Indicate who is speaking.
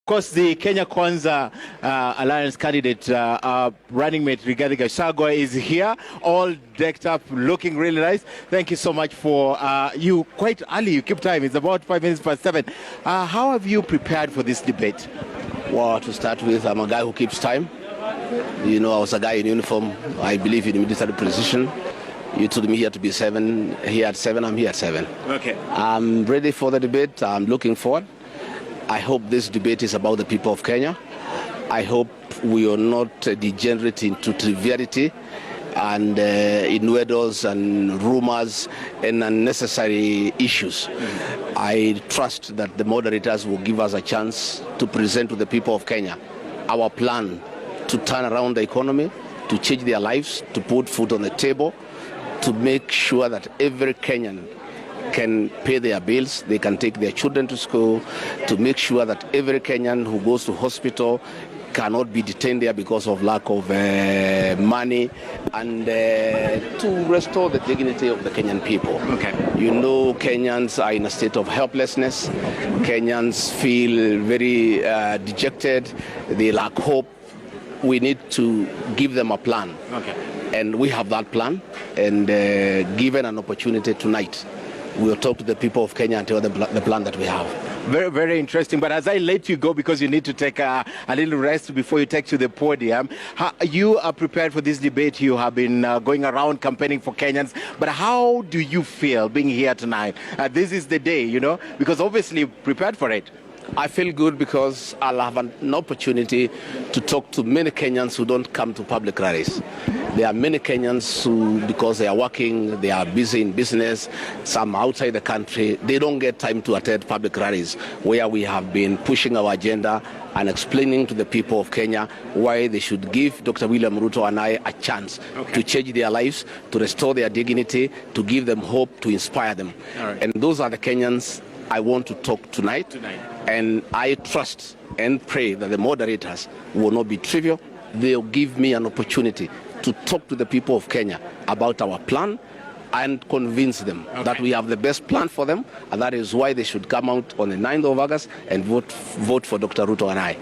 Speaker 1: course, the Kenya Kwanza Alliance candidate, running mate Rigathi Gachagua is here, all decked up, looking really nice. Thank you so much for you. Quite early, you keep time. It's about 5 minutes past 7. How have you prepared for this debate?
Speaker 2: Well, to start with, I'm a guy who keeps time. You know, I was a guy in uniform. I believe in military precision. You told me here to be 7. Here at 7, I'm here at 7.
Speaker 1: Okay.
Speaker 2: I'm ready for the debate. I'm looking forward. I hope this debate is about the people of Kenya. I hope we are not degenerate into triviality and innuendos and rumors and unnecessary issues. I trust that the moderators will give us a chance to present to the people of Kenya our plan to turn around the economy, to change their lives, to put food on the table, to make sure that every Kenyan can pay their bills, they can take their children to school, to make sure that every Kenyan who goes to hospital cannot be detained there because of lack of money, and to restore the dignity of the Kenyan people.
Speaker 1: Okay.
Speaker 2: You know, Kenyans are in a state of helplessness. Kenyans feel very dejected. They lack hope. We need to give them a plan.
Speaker 1: Okay.
Speaker 2: And we have that plan, and given an opportunity tonight, we'll talk to the people of Kenya and tell them the plan that we have.
Speaker 1: Very, very interesting. But as I let you go, because you need to take a little rest before you take to the podium, you are prepared for this debate. You have been going around campaigning for Kenyans. But how do you feel being here tonight? This is the day, you know, because obviously you're prepared for it.
Speaker 2: I feel good because I'll have an opportunity to talk to many Kenyans who don't come to public rallies. There are many Kenyans who, because they are working, they are busy in business, some outside the country, they don't get time to attend public rallies where we have been pushing our agenda and explaining to the people of Kenya why they should give Dr. William Ruto and I a chance to change their lives, to restore their dignity, to give them hope, to inspire them.
Speaker 1: Right.
Speaker 2: And those are the Kenyans I want to talk tonight. And I trust and pray that the moderators will not be trivial. They'll give me an opportunity to talk to the people of Kenya about our plan and convince them that we have the best plan for them, and that is why they should come out on the 9th of August and vote for Dr. Ruto and I.